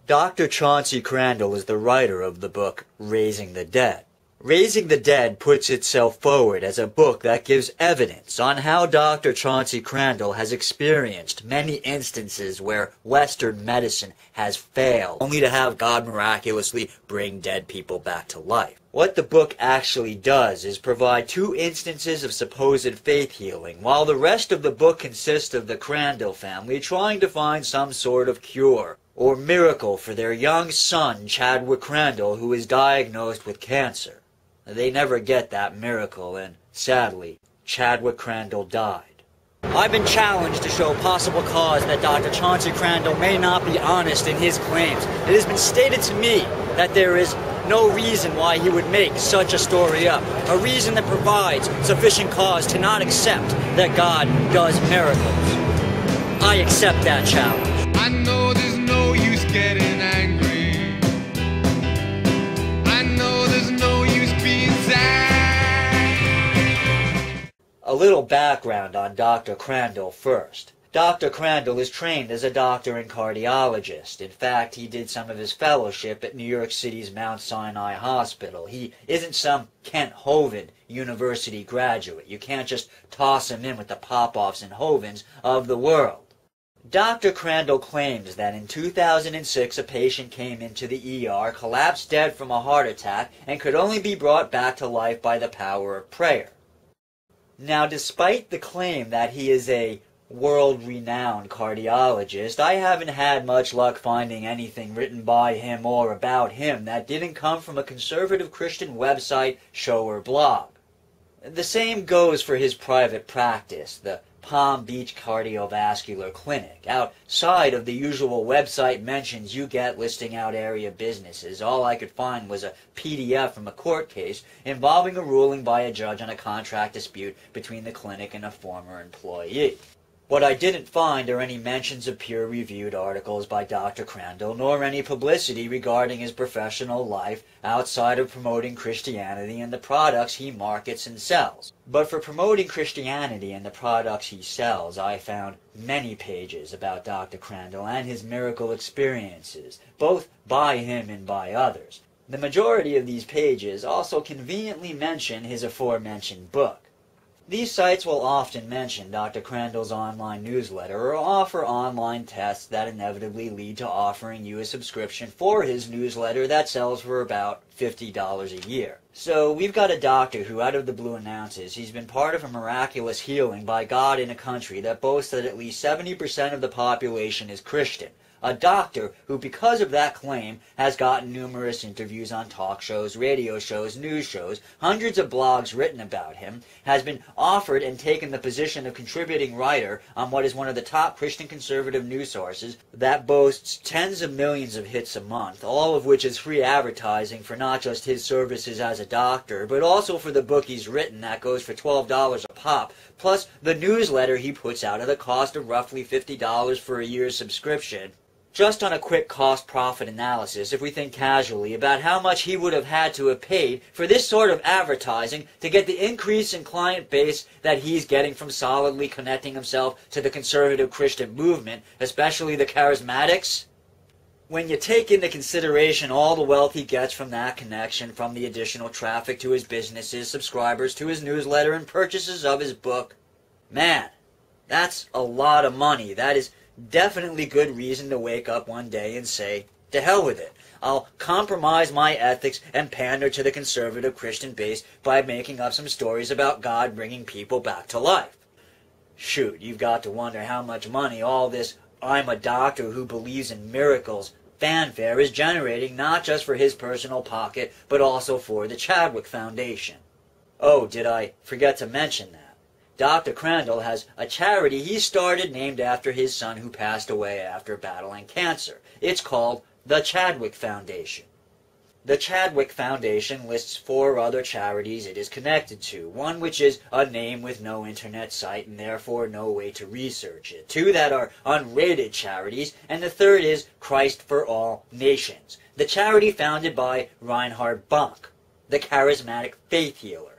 Dr. Chauncey Crandall is the writer of the book Raising the Dead. Raising the Dead puts itself forward as a book that gives evidence on how Dr. Chauncey Crandall has experienced many instances where Western medicine has failed, only to have God miraculously bring dead people back to life. What the book actually does is provide 2 instances of supposed faith healing, while the rest of the book consists of the Crandall family trying to find some sort of cure or miracle for their young son, Chadwick Crandall, who is diagnosed with cancer. They never get that miracle, and sadly, Chadwick Crandall died. I've been challenged to show possible cause that Dr. Chauncey Crandall may not be honest in his claims. It has been stated to me that there is no reason why he would make such a story up, a reason that provides sufficient cause to not accept that God does miracles. I accept that challenge. I know there's no use getting angry. I know there's no use being sad. A little background on Dr. Crandall first. Dr. Crandall is trained as a doctor and cardiologist. In fact, he did some of his fellowship at New York City's Mount Sinai Hospital. He isn't some Kent Hovind University graduate. You can't just toss him in with the Popoffs and Hovinds of the world. Dr. Crandall claims that in 2006 a patient came into the ER, collapsed dead from a heart attack, and could only be brought back to life by the power of prayer. Now, despite the claim that he is a world-renowned cardiologist, I haven't had much luck finding anything written by him or about him that didn't come from a conservative Christian website, show, or blog. The same goes for his private practice, the Palm Beach Cardiovascular Clinic. Outside of the usual website mentions you get listing out area businesses, all I could find was a PDF from a court case involving a ruling by a judge on a contract dispute between the clinic and a former employee. What I didn't find are any mentions of peer-reviewed articles by Dr. Crandall, nor any publicity regarding his professional life outside of promoting Christianity and the products he markets and sells. But for promoting Christianity and the products he sells, I found many pages about Dr. Crandall and his miracle experiences, both by him and by others. The majority of these pages also conveniently mention his aforementioned book. These sites will often mention Dr. Crandall's online newsletter or offer online tests that inevitably lead to offering you a subscription for his newsletter that sells for about $50 a year. So we've got a doctor who out of the blue announces he's been part of a miraculous healing by God in a country that boasts that at least 70% of the population is Christian. A doctor who, because of that claim, has gotten numerous interviews on talk shows, radio shows, news shows, hundreds of blogs written about him, has been offered and taken the position of contributing writer on what is one of the top Christian conservative news sources that boasts tens of millions of hits a month, all of which is free advertising for not just his services as a doctor, but also for the book he's written that goes for $12 a pop, plus the newsletter he puts out at a cost of roughly $50 for a year's subscription. Just on a quick cost-profit analysis, if we think casually about how much he would have had to have paid for this sort of advertising to get the increase in client base that he's getting from solidly connecting himself to the conservative Christian movement, especially the charismatics, when you take into consideration all the wealth he gets from that connection, from the additional traffic to his businesses, subscribers to his newsletter, and purchases of his book, man, that's a lot of money. That is definitely good reason to wake up one day and say, to hell with it. I'll compromise my ethics and pander to the conservative Christian base by making up some stories about God bringing people back to life. Shoot, you've got to wonder how much money all this "I'm a doctor who believes in miracles" fanfare is generating, not just for his personal pocket, but also for the Chadwick Foundation. Oh, did I forget to mention that? Dr. Crandall has a charity he started named after his son who passed away after battling cancer. It's called the Chadwick Foundation. The Chadwick Foundation lists 4 other charities it is connected to, one which is a name with no internet site and therefore no way to research it, 2 that are unrated charities, and the third is Christ for All Nations, the charity founded by Reinhard Bonk, the charismatic faith healer.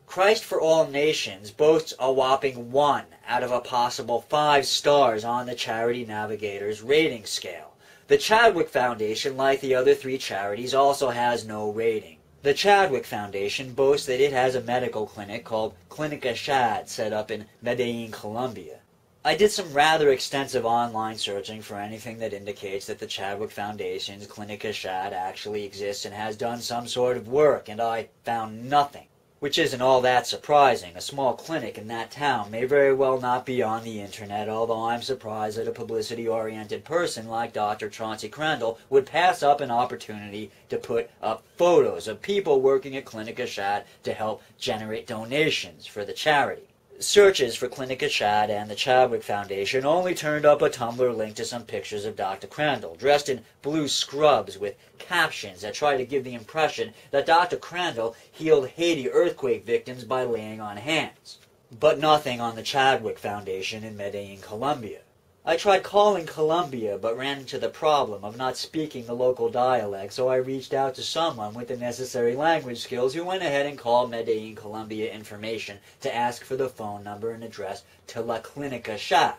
Christ for All Nations boasts a whopping 1 out of a possible 5 stars on the Charity Navigator's rating scale. The Chadwick Foundation, like the other three charities, also has no rating. The Chadwick Foundation boasts that it has a medical clinic called Clínica Chad set up in Medellin, Colombia. I did some rather extensive online searching for anything that indicates that the Chadwick Foundation's Clínica Chad actually exists and has done some sort of work, and I found nothing. Which isn't all that surprising. A small clinic in that town may very well not be on the internet, although I'm surprised that a publicity-oriented person like Dr. Chauncey Crandall would pass up an opportunity to put up photos of people working at Clínica Chad to help generate donations for the charity. Searches for Clínica Chad and the Chadwick Foundation only turned up a Tumblr link to some pictures of Dr. Crandall, dressed in blue scrubs with captions that try to give the impression that Dr. Crandall healed Haiti earthquake victims by laying on hands. But nothing on the Chadwick Foundation in Medellin, Colombia. I tried calling Colombia, but ran into the problem of not speaking the local dialect, so I reached out to someone with the necessary language skills who went ahead and called Medellin, Colombia information to ask for the phone number and address to La Clínica Chad.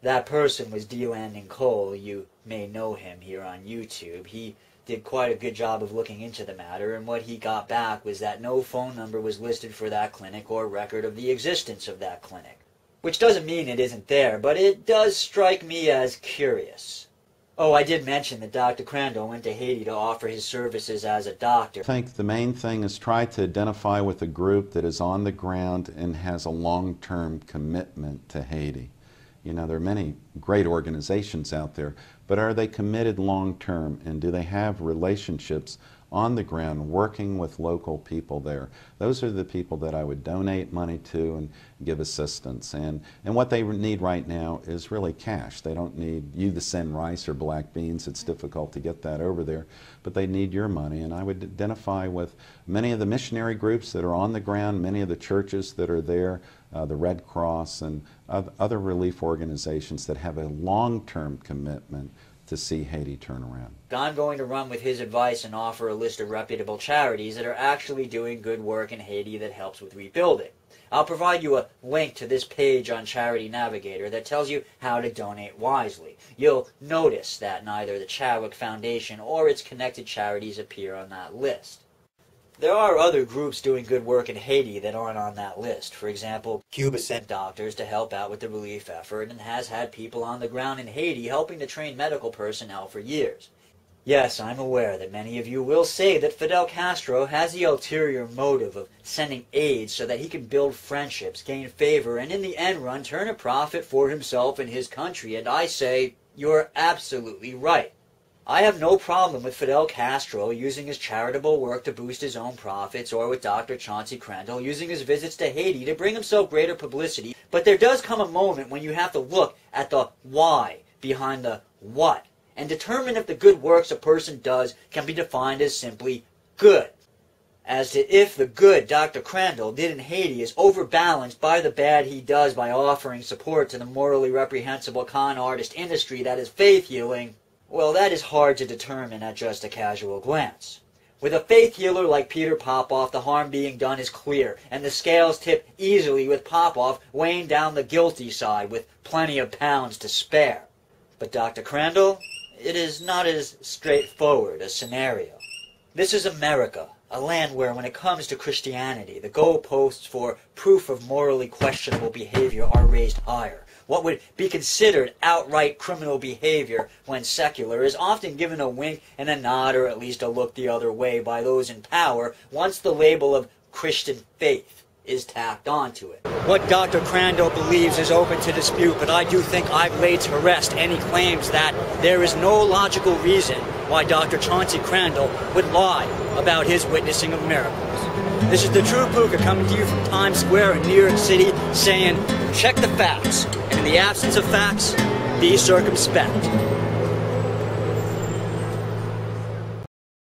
That person was D. Cole. You may know him here on YouTube. He did quite a good job of looking into the matter, and what he got back was that no phone number was listed for that clinic or record of the existence of that clinic. Which doesn't mean it isn't there, but it does strike me as curious. Oh, I did mention that Dr. Crandall went to Haiti to offer his services as a doctor. I think the main thing is try to identify with a group that is on the ground and has a long-term commitment to Haiti. You know, there are many great organizations out there, but are they committed long-term, and do they have relationships on the ground working with local people there? Those are the people that I would donate money to and give assistance. And what they need right now is really cash. They don't need you to send rice or black beans. It's difficult to get that over there, but they need your money. And I would identify with many of the missionary groups that are on the ground, many of the churches that are there, the Red Cross and other relief organizations that have a long-term commitment to see Haiti turn around. I'm going to run with his advice and offer a list of reputable charities that are actually doing good work in Haiti that helps with rebuilding. I'll provide you a link to this page on Charity Navigator that tells you how to donate wisely. You'll notice that neither the Chadwick Foundation or its connected charities appear on that list. There are other groups doing good work in Haiti that aren't on that list. For example, Cuba sent doctors to help out with the relief effort and has had people on the ground in Haiti helping to train medical personnel for years. Yes, I'm aware that many of you will say that Fidel Castro has the ulterior motive of sending aid so that he can build friendships, gain favor, and in the end run turn a profit for himself and his country, and I say, you're absolutely right. I have no problem with Fidel Castro using his charitable work to boost his own profits, or with Dr. Chauncey Crandall using his visits to Haiti to bring himself greater publicity, but there does come a moment when you have to look at the why behind the what, and determine if the good works a person does can be defined as simply good. As to if the good Dr. Crandall did in Haiti is overbalanced by the bad he does by offering support to the morally reprehensible con artist industry that is faith healing, well, that is hard to determine at just a casual glance. With a faith healer like Peter Popoff, the harm being done is clear, and the scales tip easily with Popoff weighing down the guilty side with plenty of pounds to spare. But Dr. Crandall, it is not as straightforward a scenario. This is America, a land where, when it comes to Christianity, the goalposts for proof of morally questionable behavior are raised higher. What would be considered outright criminal behavior when secular is often given a wink and a nod, or at least a look the other way, by those in power once the label of Christian faith is tacked onto it. What Dr. Crandall believes is open to dispute, but I do think I've laid to rest any claims that there is no logical reason why Dr. Chauncey Crandall would lie about his witnessing of miracles. This is the True Pooka coming to you from Times Square in New York City, saying, check the facts, and in the absence of facts, be circumspect.